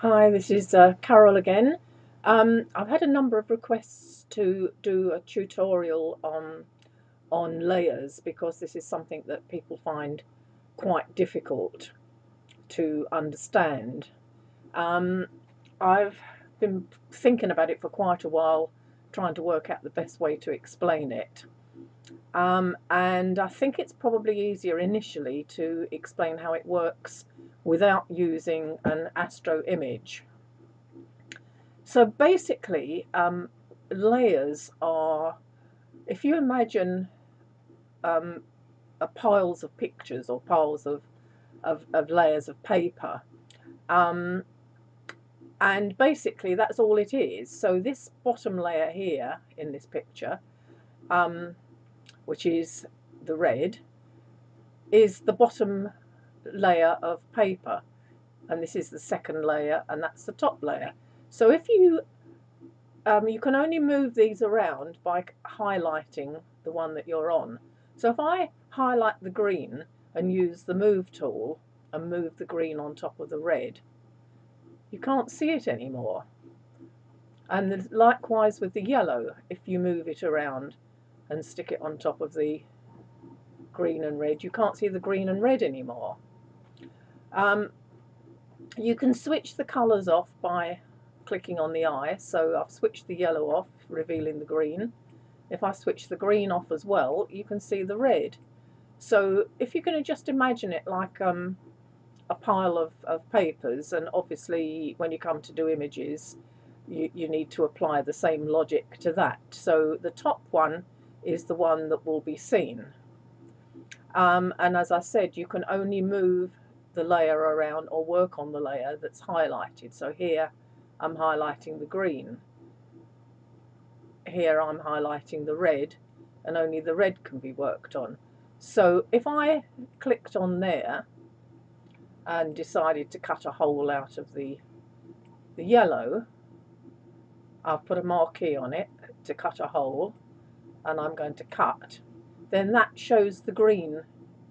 Hi, this is Carol again. I've had a number of requests to do a tutorial on layers because this is something that people find quite difficult to understand. Um, I've been thinking about it for quite a while, trying to work out the best way to explain it. And I think it's probably easier initially to explain how it works without using an astro image. So basically, layers are, if you imagine um, piles of pictures or piles of layers of paper, um, and basically that's all it is. So this bottom layer here in this picture, um, which is the red, is the bottom layer of paper, and this is the second layer, and that's the top layer. So if you can only move these around by highlighting the one that you're on. So if I highlight the green and use the move tool and move the green on top of the red, you can't see it anymore. And likewise with the yellow, if you move it around and stick it on top of the green and red, you can't see the green and red anymore. Um, you can switch the colours off by clicking on the eye. So I've switched the yellow off, revealing the green. If I switch the green off as well, you can see the red. So if you're going to just imagine it like a pile of papers, and obviously when you come to do images, you need to apply the same logic to that. So the top one is the one that will be seen. And as I said, you can only move the layer around or work on the layer that's highlighted. So here I'm highlighting the green. Here I'm highlighting the red, and only the red can be worked on. So if I clicked on there and decided to cut a hole out of the yellow, I've put a marquee on it to cut a hole, and I'm going to cut. Then that shows the green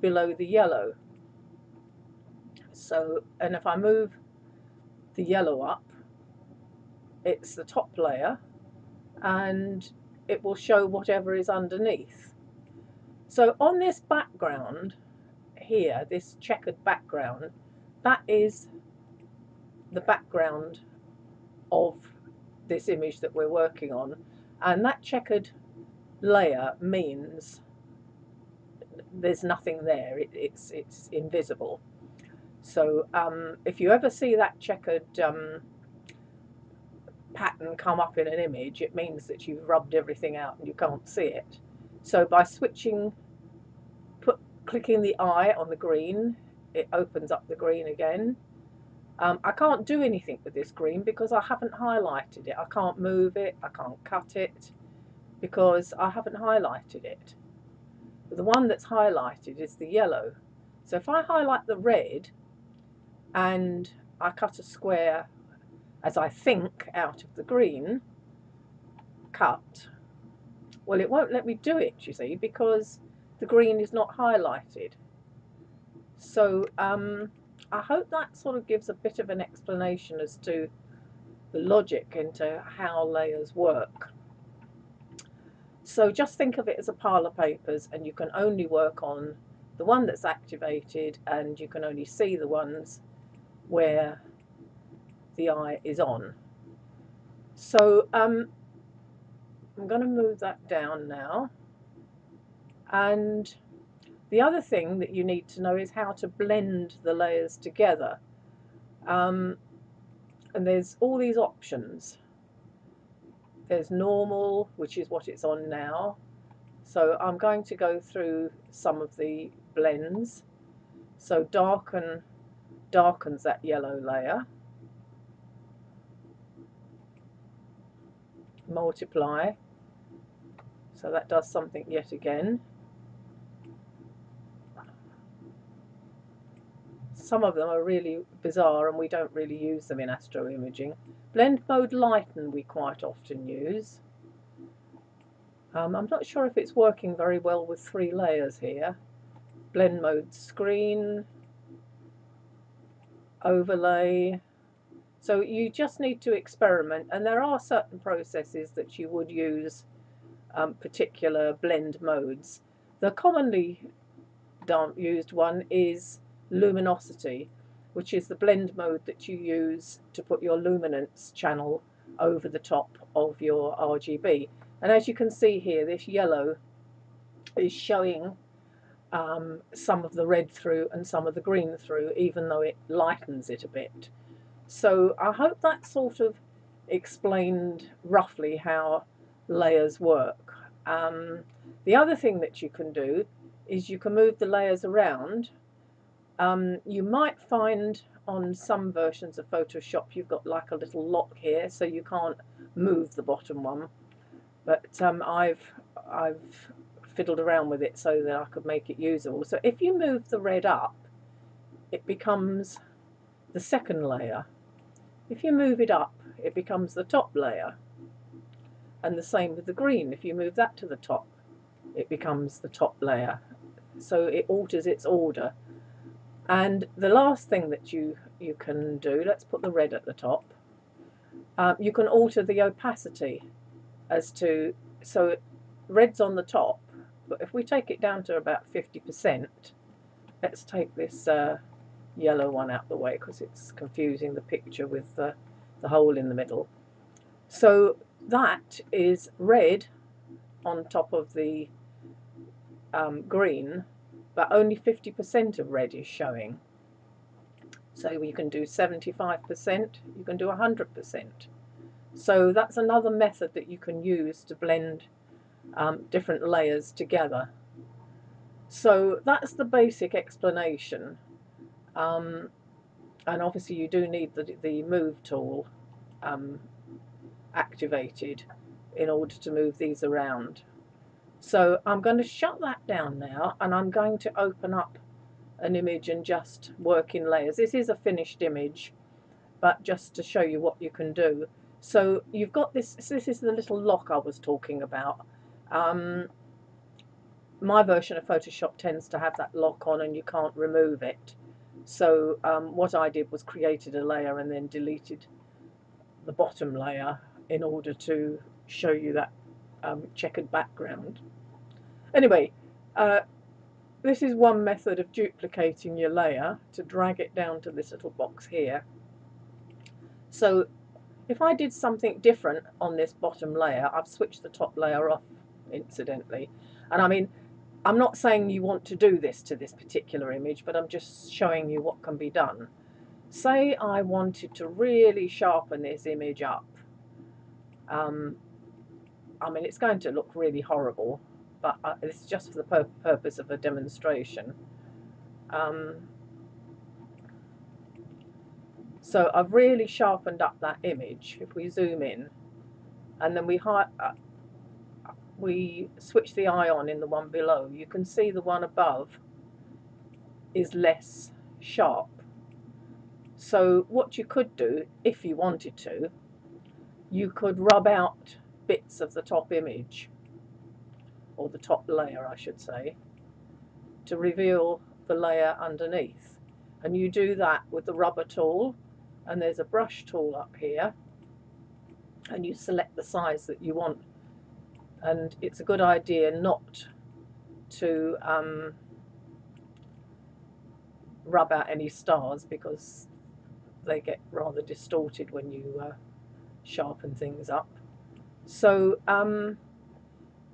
below the yellow. So, and if I move the yellow up, it's the top layer, and it will show whatever is underneath. So on this background here, this checkered background, that is the background of this image that we're working on, and that checkered layer means there's nothing there. It's invisible. So if you ever see that checkered pattern come up in an image, it means that you've rubbed everything out and you can't see it. So by clicking the eye on the green, it opens up the green again. I can't do anything with this green because I haven't highlighted it. I can't move it, I can't cut it because I haven't highlighted it. The one that's highlighted is the yellow. So if I highlight the red and I cut a square as I think out of the green, cut, well, it won't let me do it, you see, because the green is not highlighted. So I hope that sort of gives a bit of an explanation as to the logic into how layers work. So just think of it as a pile of papers, and you can only work on the one that's activated, and you can only see the ones where the eye is on. So I'm going to move that down now. And the other thing that you need to know is how to blend the layers together. And there's all these options. There's normal, which is what it's on now. So I'm going to go through some of the blends. So darkens that yellow layer. Multiply. So that does something yet again. Some of them are really bizarre and we don't really use them in astro imaging. Blend mode lighten we quite often use. I'm not sure if it's working very well with 3 layers here. Blend mode screen, overlay, So you just need to experiment, and there are certain processes that you would use particular blend modes. The commonly used one is luminosity, which is the blend mode that you use to put your luminance channel over the top of your RGB. And as you can see here, this yellow is showing some of the red through and some of the green through, even though it lightens it a bit. So I hope that sort of explained roughly how layers work. The other thing that you can do is you can move the layers around. You might find on some versions of Photoshop you've got like a little lock here, so you can't move the bottom one. But I've fiddled around with it so that I could make it usable. So if you move the red up, it becomes the second layer. If you move it up, it becomes the top layer. And the same with the green. If you move that to the top, it becomes the top layer. So it alters its order. And the last thing that you can do, let's put the red at the top, you can alter the opacity as to, so red's on the top, but if we take it down to about 50%, let's take this yellow one out the way because it's confusing the picture with the hole in the middle. So that is red on top of the green, but only 50% of red is showing. So you can do 75%, you can do 100%. So that's another method that you can use to blend different layers together. So that's the basic explanation. And obviously you do need the move tool activated in order to move these around. So I'm going to shut that down now, and I'm going to open up an image and just work in layers. This is a finished image, but just to show you what you can do. So you've got this, so this is the little lock I was talking about. My version of Photoshop tends to have that lock on and you can't remove it. So what I did was created a layer and then deleted the bottom layer in order to show you that checkered background. Anyway, this is one method of duplicating your layer, to drag it down to this little box here. So if I did something different on this bottom layer, I've switched the top layer off incidentally. And I mean, I'm not saying you want to do this to this particular image, but I'm just showing you what can be done. Say I wanted to really sharpen this image up. I mean, it's going to look really horrible, but it's just for the purpose of a demonstration. So I've really sharpened up that image. If we zoom in, and then we switch the eye on in the one below, you can see the one above is less sharp. So what you could do, if you wanted to, you could rub out bits of the top image, or the top layer I should say, to reveal the layer underneath. And you do that with the rubber tool, and there's a brush tool up here, and you select the size that you want. And it's a good idea not to rub out any stars, because they get rather distorted when you sharpen things up. So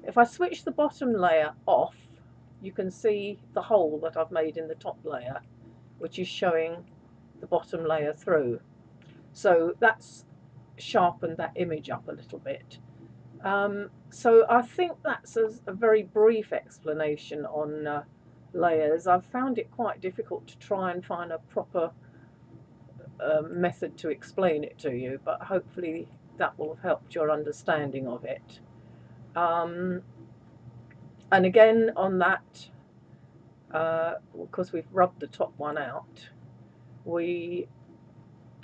if I switch the bottom layer off, you can see the hole that I've made in the top layer, which is showing the bottom layer through. So that's sharpened that image up a little bit. So I think that's a very brief explanation on layers. I've found it quite difficult to try and find a proper method to explain it to you, but hopefully that will have helped your understanding of it. And again on that, because we've rubbed the top one out,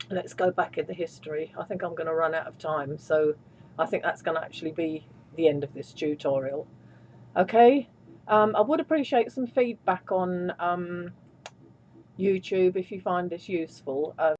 let's go back in the history. I think I'm going to run out of time, so I think that's going to actually be the end of this tutorial. Okay, I would appreciate some feedback on YouTube if you find this useful.